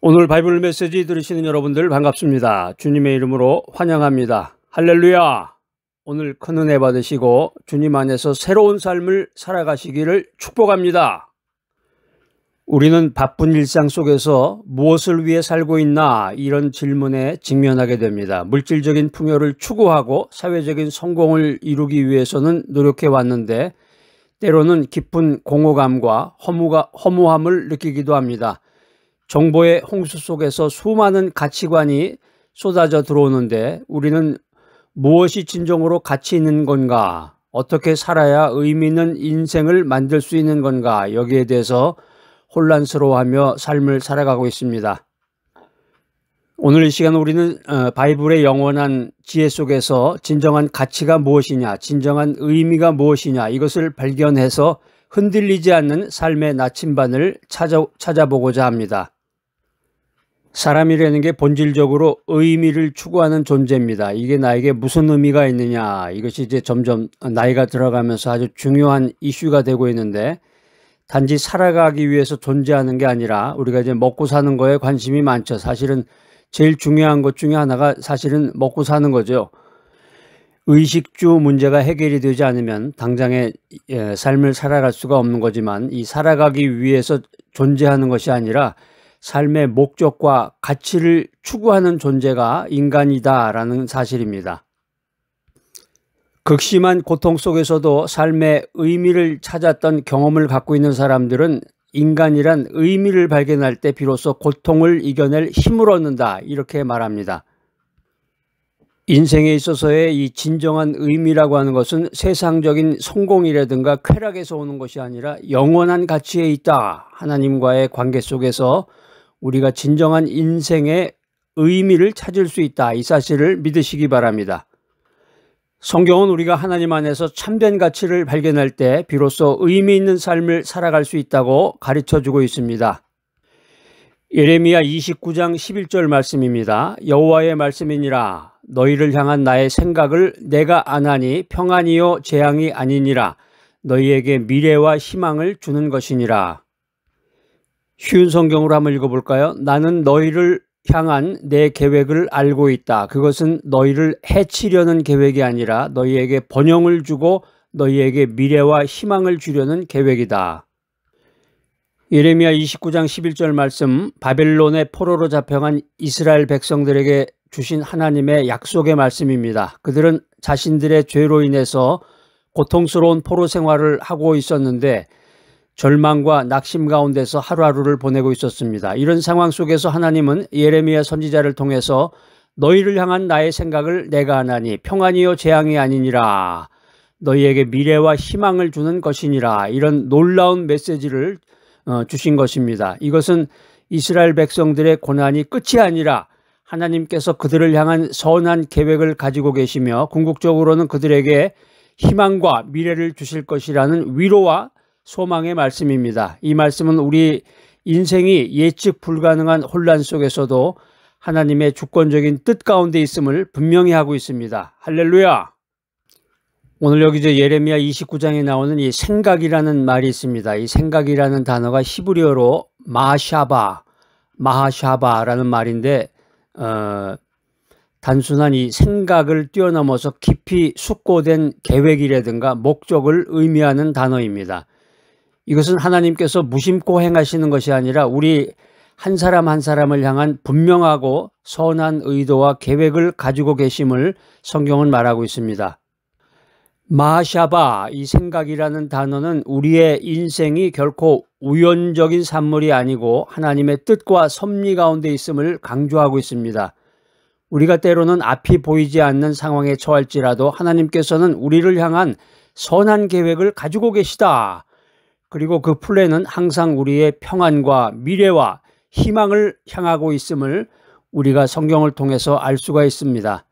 오늘 바이블 메시지 들으시는 여러분들 반갑습니다. 주님의 이름으로 환영합니다. 할렐루야! 오늘 큰 은혜 받으시고 주님 안에서 새로운 삶을 살아가시기를 축복합니다. 우리는 바쁜 일상 속에서 무엇을 위해 살고 있나 이런 질문에 직면하게 됩니다. 물질적인 풍요를 추구하고 사회적인 성공을 이루기 위해서는 노력해 왔는데 때로는 깊은 공허감과 허무함을 느끼기도 합니다. 정보의 홍수 속에서 수많은 가치관이 쏟아져 들어오는데 우리는 무엇이 진정으로 가치 있는 건가? 어떻게 살아야 의미 있는 인생을 만들 수 있는 건가? 여기에 대해서 혼란스러워하며 삶을 살아가고 있습니다. 오늘 이 시간 우리는 바이블의 영원한 지혜 속에서 진정한 가치가 무엇이냐, 진정한 의미가 무엇이냐 이것을 발견해서 흔들리지 않는 삶의 나침반을 찾아보고자 합니다. 사람이라는 게 본질적으로 의미를 추구하는 존재입니다. 이게 나에게 무슨 의미가 있느냐, 이것이 이제 점점 나이가 들어가면서 아주 중요한 이슈가 되고 있는데 단지 살아가기 위해서 존재하는 게 아니라 우리가 이제 먹고 사는 거에 관심이 많죠. 사실은 제일 중요한 것 중에 하나가 사실은 먹고 사는 거죠. 의식주 문제가 해결이 되지 않으면 당장의 삶을 살아갈 수가 없는 거지만 이 살아가기 위해서 존재하는 것이 아니라 삶의 목적과 가치를 추구하는 존재가 인간이다라는 사실입니다. 극심한 고통 속에서도 삶의 의미를 찾았던 경험을 갖고 있는 사람들은 인간이란 의미를 발견할 때 비로소 고통을 이겨낼 힘을 얻는다 이렇게 말합니다. 인생에 있어서의 이 진정한 의미라고 하는 것은 세상적인 성공이라든가 쾌락에서 오는 것이 아니라 영원한 가치에 있다. 하나님과의 관계 속에서 우리가 진정한 인생의 의미를 찾을 수 있다. 이 사실을 믿으시기 바랍니다. 성경은 우리가 하나님 안에서 참된 가치를 발견할 때 비로소 의미 있는 삶을 살아갈 수 있다고 가르쳐주고 있습니다. 예레미야 29장 11절 말씀입니다. 여호와의 말씀이니라. 너희를 향한 나의 생각을 내가 아나니 평안이요 재앙이 아니니라. 너희에게 미래와 희망을 주는 것이니라. 쉬운 성경으로 한번 읽어볼까요? 나는 너희를 향한 내 계획을 알고 있다. 그것은 너희를 해치려는 계획이 아니라 너희에게 번영을 주고 너희에게 미래와 희망을 주려는 계획이다. 예레미야 29장 11절 말씀, 바벨론의 포로로 잡혀간 이스라엘 백성들에게 주신 하나님의 약속의 말씀입니다. 그들은 자신들의 죄로 인해서 고통스러운 포로 생활을 하고 있었는데 절망과 낙심 가운데서 하루하루를 보내고 있었습니다. 이런 상황 속에서 하나님은 예레미야 선지자를 통해서 너희를 향한 나의 생각을 내가 아나니 평안이요 재앙이 아니니라. 너희에게 미래와 희망을 주는 것이니라. 이런 놀라운 메시지를 주신 것입니다. 이것은 이스라엘 백성들의 고난이 끝이 아니라 하나님께서 그들을 향한 선한 계획을 가지고 계시며 궁극적으로는 그들에게 희망과 미래를 주실 것이라는 위로와 소망의 말씀입니다. 이 말씀은 우리 인생이 예측 불가능한 혼란 속에서도 하나님의 주권적인 뜻 가운데 있음을 분명히 하고 있습니다. 할렐루야! 오늘 여기 예레미야 29장에 나오는 이 생각이라는 말이 있습니다. 이 생각이라는 단어가 히브리어로 마하샤바라는 말인데 단순한 이 생각을 뛰어넘어서 깊이 숙고된 계획이라든가 목적을 의미하는 단어입니다. 이것은 하나님께서 무심코 행하시는 것이 아니라 우리 한 사람 한 사람을 향한 분명하고 선한 의도와 계획을 가지고 계심을 성경은 말하고 있습니다. 마하샤바, 이 생각이라는 단어는 우리의 인생이 결코 우연적인 산물이 아니고 하나님의 뜻과 섭리 가운데 있음을 강조하고 있습니다. 우리가 때로는 앞이 보이지 않는 상황에 처할지라도 하나님께서는 우리를 향한 선한 계획을 가지고 계시다. 그리고 그 플랜은 항상 우리의 평안과 미래와 희망을 향하고 있음을 우리가 성경을 통해서 알 수가 있습니다.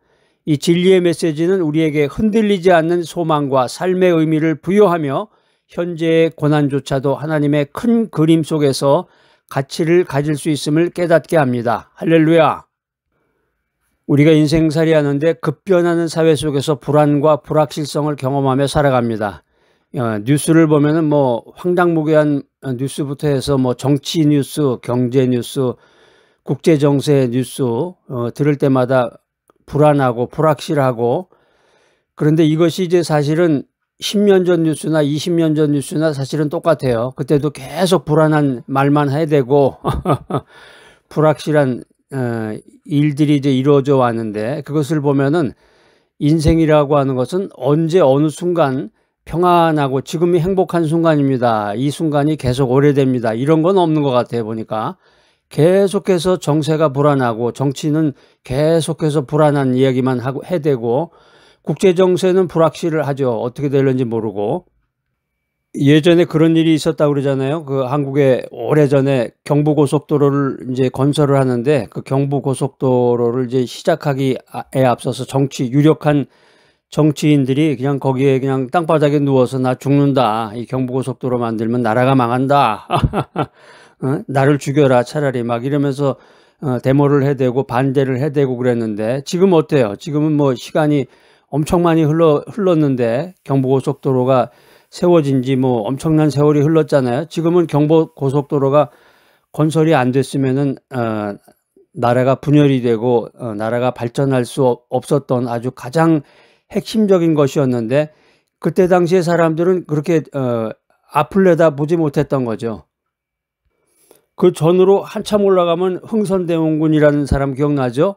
이 진리의 메시지는 우리에게 흔들리지 않는 소망과 삶의 의미를 부여하며 현재의 고난조차도 하나님의 큰 그림 속에서 가치를 가질 수 있음을 깨닫게 합니다. 할렐루야! 우리가 인생살이 하는데 급변하는 사회 속에서 불안과 불확실성을 경험하며 살아갑니다. 뉴스를 보면은 황당무계한 뉴스부터 해서 정치 뉴스, 경제 뉴스, 국제정세 뉴스 들을 때마다 불안하고 불확실하고, 그런데 이것이 이제 사실은 10년 전 뉴스나 20년 전 뉴스나 사실은 똑같아요. 그때도 계속 불안한 말만 해야 되고 불확실한 일들이 이제 이루어져 왔는데, 그것을 보면은 인생이라고 하는 것은 언제 어느 순간 평안하고 지금이 행복한 순간입니다, 이 순간이 계속 오래됩니다, 이런 건 없는 것 같아요. 보니까 계속해서 정세가 불안하고 정치는 계속해서 불안한 이야기만 해대고, 국제정세는 불확실하죠. 어떻게 될는지 모르고. 예전에 그런 일이 있었다고 그러잖아요. 그 한국에 오래전에 경부고속도로를 이제 건설을 하는데, 그 경부고속도로를 이제 시작하기에 앞서서 유력한 정치인들이 그냥 거기에 그냥 땅바닥에 누워서 나 죽는다, 이 경부고속도로 만들면 나라가 망한다 나를 죽여라 차라리, 막 이러면서 데모를 해대고 반대를 해대고 그랬는데, 지금 어때요? 지금은 뭐 시간이 엄청 많이 흘렀는데, 경부고속도로가 세워진 지 뭐 엄청난 세월이 흘렀잖아요. 지금은 경부고속도로가 건설이 안 됐으면은 나라가 분열이 되고 나라가 발전할 수 없었던 아주 가장 핵심적인 것이었는데, 그때 당시에 사람들은 그렇게 앞을 내다보지 못했던 거죠. 그 전으로 한참 올라가면 흥선대원군이라는 사람 기억나죠?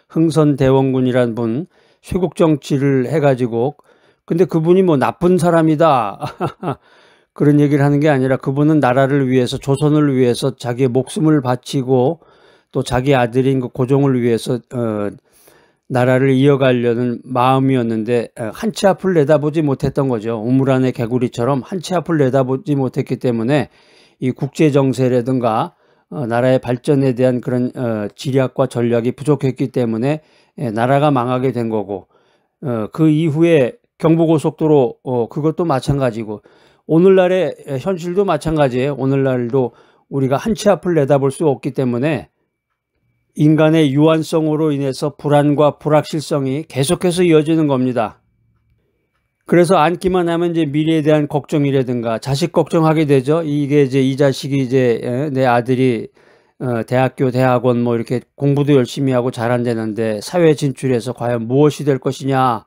흥선대원군이라는 분, 쇄국 정치를 해가지고, 근데 그분이 뭐 나쁜 사람이다 그런 얘기를 하는 게 아니라, 그분은 나라를 위해서, 조선을 위해서 자기의 목숨을 바치고 또 자기 아들인 그 고종을 위해서 나라를 이어가려는 마음이었는데, 한 치 앞을 내다보지 못했던 거죠. 우물 안의 개구리처럼 한 치 앞을 내다보지 못했기 때문에 이 국제정세라든가 나라의 발전에 대한 그런 지략과 전략이 부족했기 때문에 나라가 망하게 된 거고, 그 이후에 경부고속도로 그것도 마찬가지고, 오늘날의 현실도 마찬가지예요. 오늘날도 우리가 한 치 앞을 내다볼 수 없기 때문에 인간의 유한성으로 인해서 불안과 불확실성이 계속해서 이어지는 겁니다. 그래서 앉기만 하면 이제 미래에 대한 걱정이라든가 자식 걱정하게 되죠. 이게 이제 이 자식이 이제 내 아들이 대학교, 대학원 뭐 이렇게 공부도 열심히 하고 잘한다는데 사회 진출해서 과연 무엇이 될 것이냐.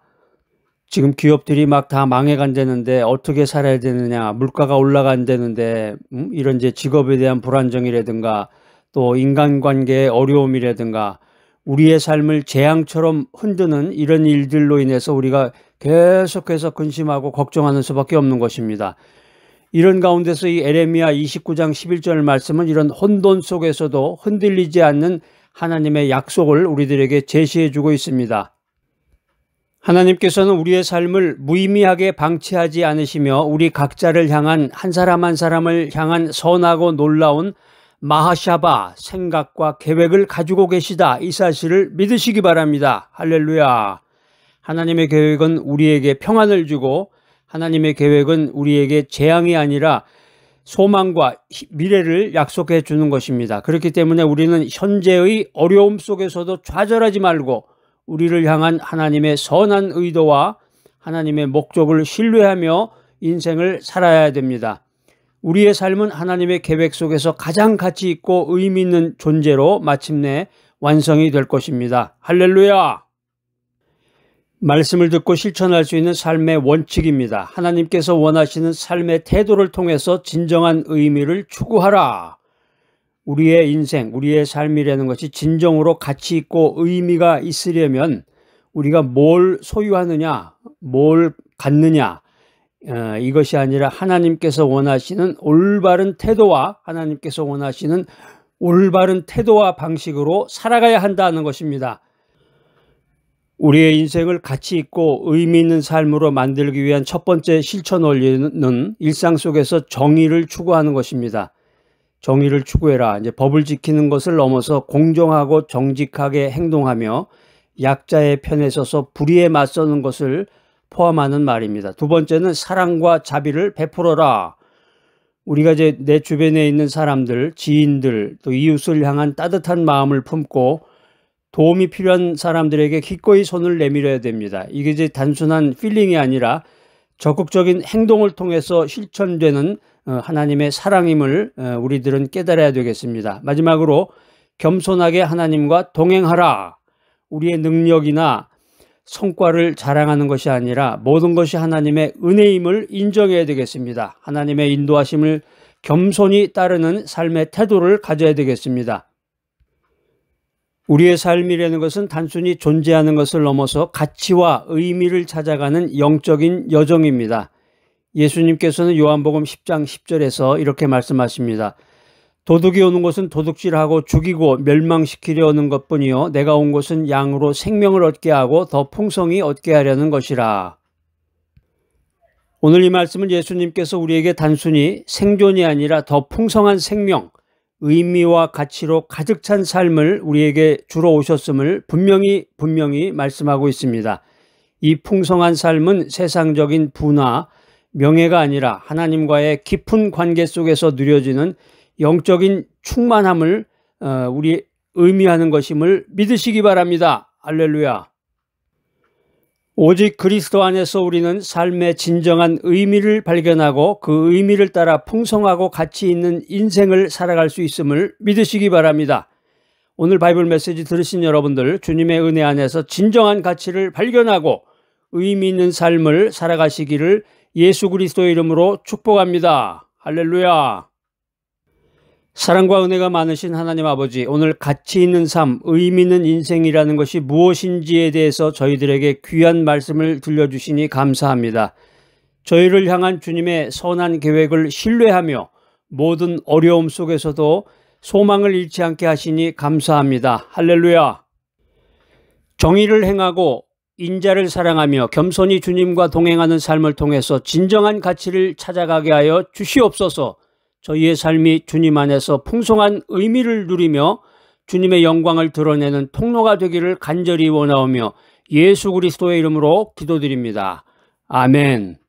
지금 기업들이 막 다 망해간다는데 어떻게 살아야 되느냐, 물가가 올라간다는데 이런 이제 직업에 대한 불안정이라든가 또 인간관계의 어려움이라든가 우리의 삶을 재앙처럼 흔드는 이런 일들로 인해서 우리가 계속해서 근심하고 걱정하는 수밖에 없는 것입니다. 이런 가운데서 이 에레미야 29장 11절 말씀은 이런 혼돈 속에서도 흔들리지 않는 하나님의 약속을 우리들에게 제시해 주고 있습니다. 하나님께서는 우리의 삶을 무의미하게 방치하지 않으시며 우리 각자를 향한, 한 사람 한 사람을 향한 선하고 놀라운 마하샤바 생각과 계획을 가지고 계시다, 이 사실을 믿으시기 바랍니다. 할렐루야. 하나님의 계획은 우리에게 평안을 주고, 하나님의 계획은 우리에게 재앙이 아니라 소망과 미래를 약속해 주는 것입니다. 그렇기 때문에 우리는 현재의 어려움 속에서도 좌절하지 말고 우리를 향한 하나님의 선한 의도와 하나님의 목적을 신뢰하며 인생을 살아야 됩니다. 우리의 삶은 하나님의 계획 속에서 가장 가치 있고 의미 있는 존재로 마침내 완성이 될 것입니다. 할렐루야! 말씀을 듣고 실천할 수 있는 삶의 원칙입니다. 하나님께서 원하시는 삶의 태도를 통해서 진정한 의미를 추구하라. 우리의 인생, 우리의 삶이라는 것이 진정으로 가치 있고 의미가 있으려면 우리가 뭘 소유하느냐, 뭘 갖느냐, 이것이 아니라 하나님께서 원하시는 올바른 태도와 하나님께서 원하시는 올바른 태도와 방식으로 살아가야 한다는 것입니다. 우리의 인생을 가치 있고 의미 있는 삶으로 만들기 위한 첫 번째 실천 원리는 일상 속에서 정의를 추구하는 것입니다. 정의를 추구해라. 이제 법을 지키는 것을 넘어서 공정하고 정직하게 행동하며 약자의 편에 서서 불의에 맞서는 것을 포함하는 말입니다. 두 번째는 사랑과 자비를 베풀어라. 우리가 이제 내 주변에 있는 사람들, 지인들, 또 이웃을 향한 따뜻한 마음을 품고 도움이 필요한 사람들에게 기꺼이 손을 내밀어야 됩니다. 이게 이제 단순한 필링이 아니라 적극적인 행동을 통해서 실천되는 하나님의 사랑임을 우리들은 깨달아야 되겠습니다. 마지막으로 겸손하게 하나님과 동행하라. 우리의 능력이나 성과를 자랑하는 것이 아니라 모든 것이 하나님의 은혜임을 인정해야 되겠습니다. 하나님의 인도하심을 겸손히 따르는 삶의 태도를 가져야 되겠습니다. 우리의 삶이라는 것은 단순히 존재하는 것을 넘어서 가치와 의미를 찾아가는 영적인 여정입니다. 예수님께서는 요한복음 10장 10절에서 이렇게 말씀하십니다. 도둑이 오는 것은 도둑질하고 죽이고 멸망시키려 오는 것뿐이요 내가 온 것은 양으로 생명을 얻게 하고 더 풍성히 얻게 하려는 것이라. 오늘 이 말씀은 예수님께서 우리에게 단순히 생존이 아니라 더 풍성한 생명, 의미와 가치로 가득 찬 삶을 우리에게 주러 오셨음을 분명히 말씀하고 있습니다. 이 풍성한 삶은 세상적인 부나 명예가 아니라 하나님과의 깊은 관계 속에서 누려지는 영적인 충만함을 우리 의미하는 것임을 믿으시기 바랍니다. 할렐루야. 오직 그리스도 안에서 우리는 삶의 진정한 의미를 발견하고 그 의미를 따라 풍성하고 가치 있는 인생을 살아갈 수 있음을 믿으시기 바랍니다. 오늘 바이블 메시지 들으신 여러분들, 주님의 은혜 안에서 진정한 가치를 발견하고 의미 있는 삶을 살아가시기를 예수 그리스도의 이름으로 축복합니다. 할렐루야. 사랑과 은혜가 많으신 하나님 아버지, 오늘 가치 있는 삶, 의미 있는 인생이라는 것이 무엇인지에 대해서 저희들에게 귀한 말씀을 들려주시니 감사합니다. 저희를 향한 주님의 선한 계획을 신뢰하며 모든 어려움 속에서도 소망을 잃지 않게 하시니 감사합니다. 할렐루야. 정의를 행하고 인자를 사랑하며 겸손히 주님과 동행하는 삶을 통해서 진정한 가치를 찾아가게 하여 주시옵소서. 저희의 삶이 주님 안에서 풍성한 의미를 누리며 주님의 영광을 드러내는 통로가 되기를 간절히 원하오며 예수 그리스도의 이름으로 기도드립니다. 아멘.